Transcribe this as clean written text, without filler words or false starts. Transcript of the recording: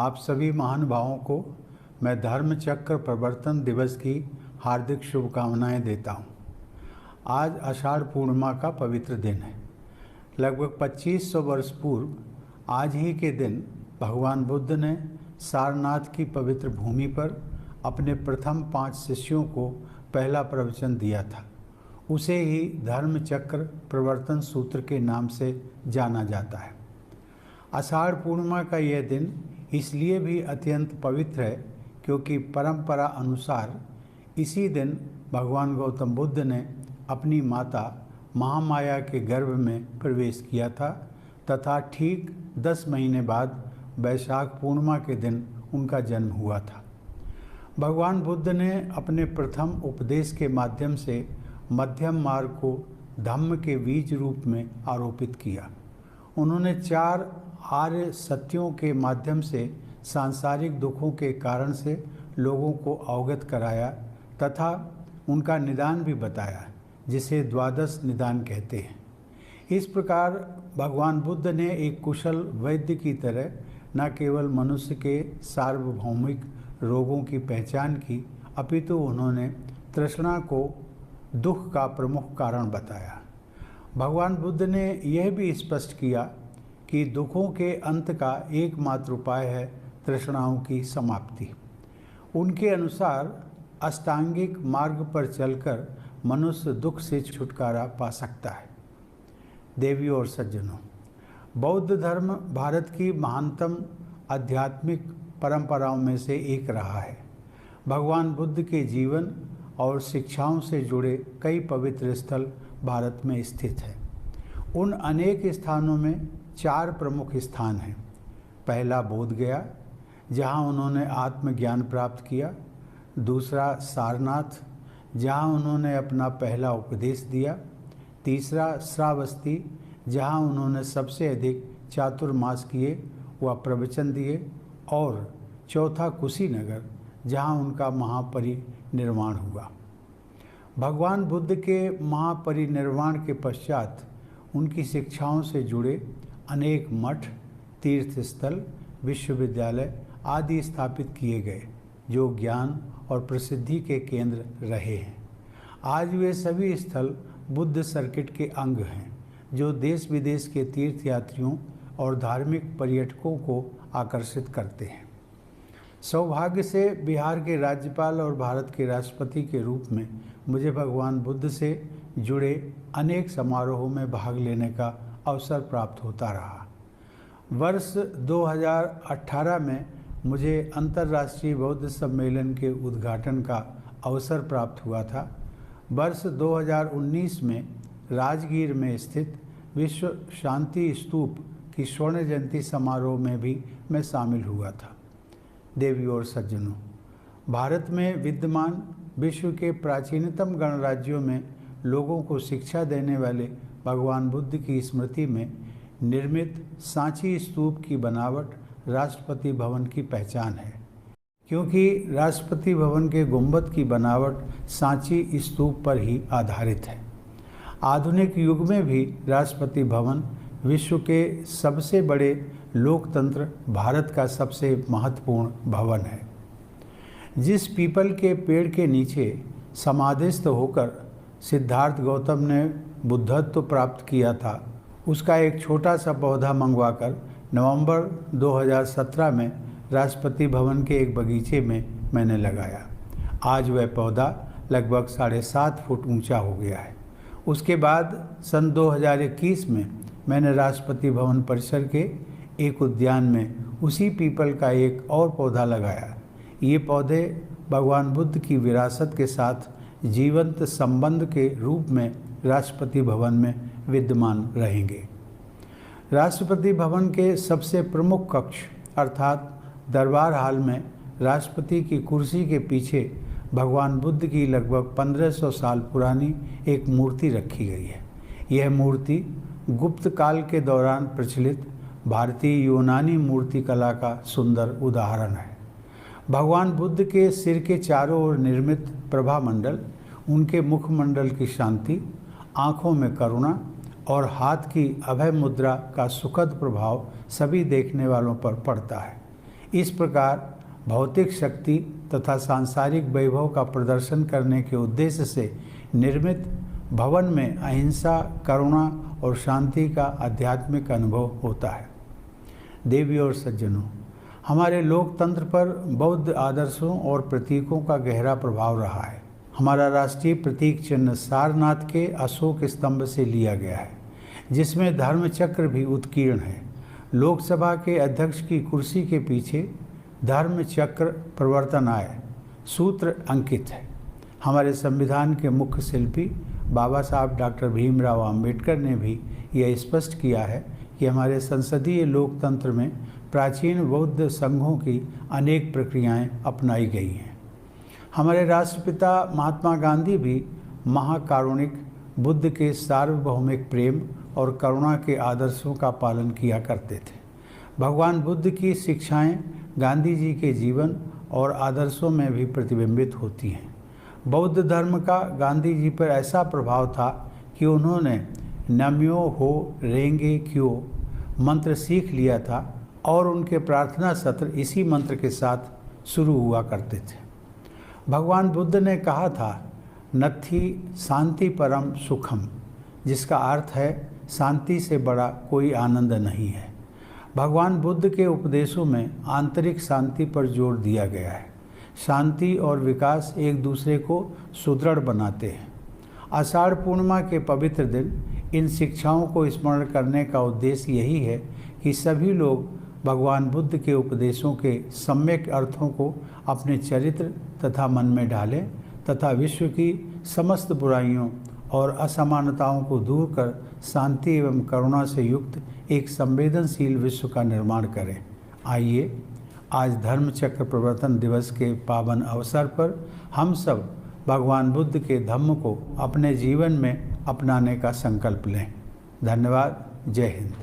आप सभी महानुभावों को मैं धर्मचक्र प्रवर्तन दिवस की हार्दिक शुभकामनाएं देता हूं। आज आषाढ़ पूर्णिमा का पवित्र दिन है। लगभग 2500 वर्ष पूर्व आज ही के दिन भगवान बुद्ध ने सारनाथ की पवित्र भूमि पर अपने प्रथम 5 शिष्यों को पहला प्रवचन दिया था। उसे ही धर्मचक्र प्रवर्तन सूत्र के नाम से जाना जाता है। आषाढ़ पूर्णिमा का यह दिन इसलिए भी अत्यंत पवित्र है क्योंकि परंपरा अनुसार इसी दिन भगवान गौतम बुद्ध ने अपनी माता महामाया के गर्भ में प्रवेश किया था तथा ठीक 10 महीने बाद वैशाख पूर्णिमा के दिन उनका जन्म हुआ था। भगवान बुद्ध ने अपने प्रथम उपदेश के माध्यम से मध्यम मार्ग को धम्म के बीज रूप में आरोपित किया। उन्होंने 4 आर्य सत्यों के माध्यम से सांसारिक दुखों के कारण से लोगों को अवगत कराया तथा उनका निदान भी बताया, जिसे द्वादश निदान कहते हैं। इस प्रकार भगवान बुद्ध ने एक कुशल वैद्य की तरह न केवल मनुष्य के सार्वभौमिक रोगों की पहचान की, अपितु उन्होंने तृष्णा को दुख का प्रमुख कारण बताया। भगवान बुद्ध ने यह भी स्पष्ट किया कि दुखों के अंत का एकमात्र उपाय है तृष्णाओं की समाप्ति। उनके अनुसार अष्टांगिक मार्ग पर चलकर मनुष्य दुख से छुटकारा पा सकता है। देवियों और सज्जनों, बौद्ध धर्म भारत की महानतम आध्यात्मिक परंपराओं में से एक रहा है। भगवान बुद्ध के जीवन और शिक्षाओं से जुड़े कई पवित्र स्थल भारत में स्थित हैं। उन अनेक स्थानों में 4 प्रमुख स्थान हैं। पहला बोध गया, जहां उन्होंने आत्मज्ञान प्राप्त किया। दूसरा सारनाथ, जहां उन्होंने अपना पहला उपदेश दिया। तीसरा श्रावस्ती, जहां उन्होंने सबसे अधिक चातुर्मास किए व प्रवचन दिए। और चौथा कुशीनगर, जहां उनका महापरिनिर्वाण हुआ। भगवान बुद्ध के महापरिनिर्वाण के पश्चात उनकी शिक्षाओं से जुड़े अनेक मठ, तीर्थस्थल, विश्वविद्यालय आदि स्थापित किए गए, जो ज्ञान और प्रसिद्धि के केंद्र रहे हैं। आज वे सभी स्थल बुद्ध सर्किट के अंग हैं, जो देश विदेश के तीर्थयात्रियों और धार्मिक पर्यटकों को आकर्षित करते हैं। सौभाग्य से बिहार के राज्यपाल और भारत के राष्ट्रपति के रूप में मुझे भगवान बुद्ध से जुड़े अनेक समारोहों में भाग लेने का अवसर प्राप्त होता रहा। वर्ष 2018 में मुझे अंतर्राष्ट्रीय बौद्ध सम्मेलन के उद्घाटन का अवसर प्राप्त हुआ था। वर्ष 2019 में राजगीर में स्थित विश्व शांति स्तूप की स्वर्ण जयंती समारोह में भी मैं शामिल हुआ था। देवियों और सज्जनों, भारत में विद्यमान विश्व के प्राचीनतम गणराज्यों में लोगों को शिक्षा देने वाले भगवान बुद्ध की स्मृति में निर्मित सांची स्तूप की बनावट राष्ट्रपति भवन की पहचान है, क्योंकि राष्ट्रपति भवन के गुंबद की बनावट सांची स्तूप पर ही आधारित है। आधुनिक युग में भी राष्ट्रपति भवन विश्व के सबसे बड़े लोकतंत्र भारत का सबसे महत्वपूर्ण भवन है। जिस पीपल के पेड़ के नीचे समाधिस्थ होकर सिद्धार्थ गौतम ने बुद्धत्व प्राप्त किया था, उसका एक छोटा सा पौधा मंगवाकर नवंबर 2017 में राष्ट्रपति भवन के एक बगीचे में मैंने लगाया। आज वह पौधा लगभग 7.5 फुट ऊंचा हो गया है। उसके बाद सन 2021 में मैंने राष्ट्रपति भवन परिसर के एक उद्यान में उसी पीपल का एक और पौधा लगाया। ये पौधे भगवान बुद्ध की विरासत के साथ जीवंत संबंध के रूप में राष्ट्रपति भवन में विद्यमान रहेंगे। राष्ट्रपति भवन के सबसे प्रमुख कक्ष अर्थात दरबार हाल में राष्ट्रपति की कुर्सी के पीछे भगवान बुद्ध की लगभग 1500 साल पुरानी एक मूर्ति रखी गई है। यह मूर्ति गुप्त काल के दौरान प्रचलित भारतीय यूनानी मूर्ति कला का सुंदर उदाहरण है। भगवान बुद्ध के सिर के चारों ओर निर्मित प्रभामंडल, उनके मुखमंडल की शांति, आँखों में करुणा और हाथ की अभय मुद्रा का सुखद प्रभाव सभी देखने वालों पर पड़ता है। इस प्रकार भौतिक शक्ति तथा सांसारिक वैभव का प्रदर्शन करने के उद्देश्य से निर्मित भवन में अहिंसा, करुणा और शांति का आध्यात्मिक अनुभव होता है। देवियों और सज्जनों, हमारे लोकतंत्र पर बौद्ध आदर्शों और प्रतीकों का गहरा प्रभाव रहा है। हमारा राष्ट्रीय प्रतीक चिन्ह सारनाथ के अशोक स्तंभ से लिया गया है, जिसमें धर्म चक्र भी उत्कीर्ण है। लोकसभा के अध्यक्ष की कुर्सी के पीछे धर्म चक्र प्रवर्तनाय सूत्र अंकित है। हमारे संविधान के मुख्य शिल्पी बाबा साहब डॉक्टर भीमराव अंबेडकर ने भी यह स्पष्ट किया है कि हमारे संसदीय लोकतंत्र में प्राचीन बौद्ध संघों की अनेक प्रक्रियाएं अपनाई गई हैं। हमारे राष्ट्रपिता महात्मा गांधी भी महाकारुणिक बुद्ध के सार्वभौमिक प्रेम और करुणा के आदर्शों का पालन किया करते थे। भगवान बुद्ध की शिक्षाएं गांधी जी के जीवन और आदर्शों में भी प्रतिबिंबित होती हैं। बौद्ध धर्म का गांधी जी पर ऐसा प्रभाव था कि उन्होंने नम्यो हो रेंगे क्यों मंत्र सीख लिया था और उनके प्रार्थना सत्र इसी मंत्र के साथ शुरू हुआ करते थे। भगवान बुद्ध ने कहा था, नत्थि शांति परम सुखम, जिसका अर्थ है शांति से बड़ा कोई आनंद नहीं है। भगवान बुद्ध के उपदेशों में आंतरिक शांति पर जोर दिया गया है। शांति और विकास एक दूसरे को सुदृढ़ बनाते हैं। आषाढ़ पूर्णिमा के पवित्र दिन इन शिक्षाओं को स्मरण करने का उद्देश्य यही है कि सभी लोग भगवान बुद्ध के उपदेशों के सम्यक अर्थों को अपने चरित्र तथा मन में डालें तथा विश्व की समस्त बुराइयों और असमानताओं को दूर कर शांति एवं करुणा से युक्त एक संवेदनशील विश्व का निर्माण करें। आइए आज धर्म चक्र प्रवर्तन दिवस के पावन अवसर पर हम सब भगवान बुद्ध के धम्म को अपने जीवन में अपनाने का संकल्प लें। धन्यवाद। जय हिंद।